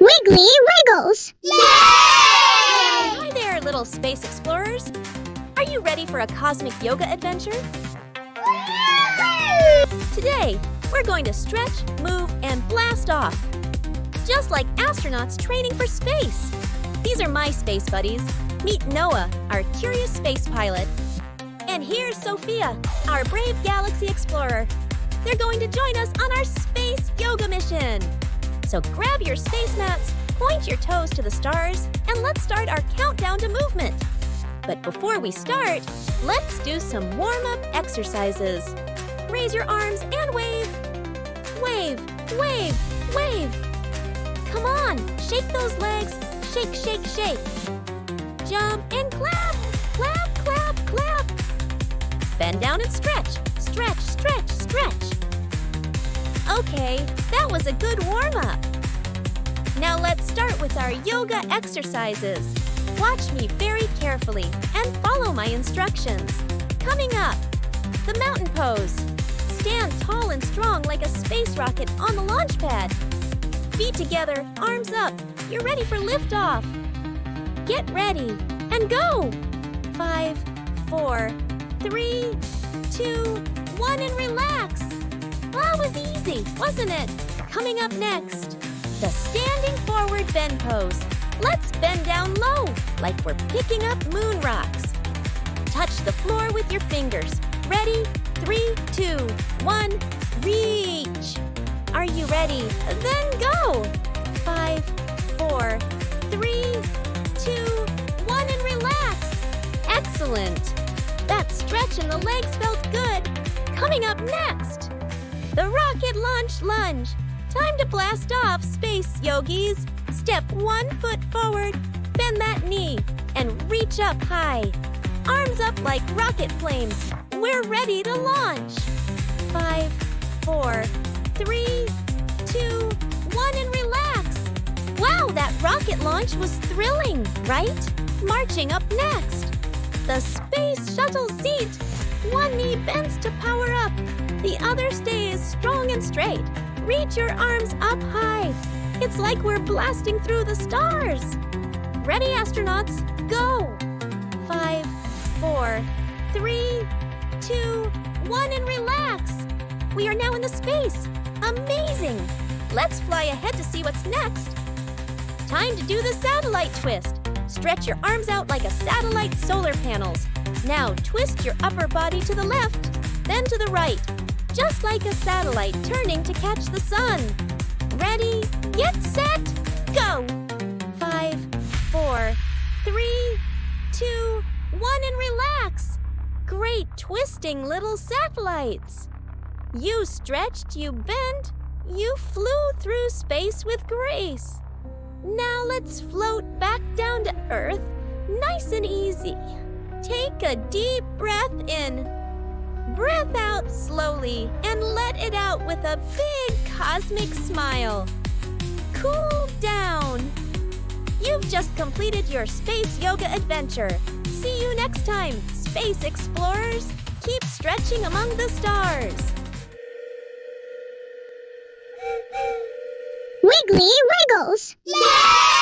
WiggleyWiggles! Yay! Hi there, little space explorers. Are you ready for a cosmic yoga adventure? Today, we're going to stretch, move, and blast off. Just like astronauts training for space. These are my space buddies. Meet Noah, our curious space pilot. And here's Sophia, our brave galaxy explorer. They're going to join us on our space yoga mission. So grab your space mats, point your toes to the stars, and let's start our countdown to movement. But before we start, let's do some warm-up exercises. Raise your arms and wave. Wave, wave, wave. Come on, shake those legs. Shake, shake, shake. Jump and clap. Clap, clap, clap. Bend down and stretch. Stretch, stretch, stretch. Okay, that was a good warm-up. Now let's start with our yoga exercises. Watch me very carefully and follow my instructions. Coming up, the mountain pose. Stand tall and strong like a space rocket on the launch pad. Feet together, arms up. You're ready for liftoff. Get ready and go. 5, 4, 3, 2, 1, and relax. That was easy, wasn't it? Coming up next, the standing forward bend pose. Let's bend down low, like we're picking up moon rocks. Touch the floor with your fingers. Ready? 3, 2, 1, reach. Are you ready? Then go. 5, 4, 3, 2, 1, and relax. Excellent. That stretch in the legs felt good. Coming up next, the rocket launch lunge. Time to blast off, space yogis. Step 1 foot forward, bend that knee, and reach up high. Arms up like rocket flames. We're ready to launch. 5, 4, 3, 2, 1, and relax. Wow, that rocket launch was thrilling, right? Marching up next, the space shuttle seat. One knee bends to power up. The other stays strong and straight. Reach your arms up high. It's like we're blasting through the stars. Ready, astronauts? Go! 5, 4, 3, 2, 1, and relax. We are now in the space. Amazing! Let's fly ahead to see what's next. Time to do the satellite twist. Stretch your arms out like a satellite's solar panels. Now twist your upper body to the left, then to the right. Just like a satellite turning to catch the sun. Ready, get set, go! 5, 4, 3, 2, 1, and relax. Great twisting little satellites. You stretched, you bent, you flew through space with grace. Now let's float back down to Earth, nice and easy. Take a deep breath in. Breath out slowly and let it out with a big cosmic smile. Cool down. You've just completed your space yoga adventure. See you next time, space explorers. Keep stretching among the stars. WiggleyWiggles! Yay!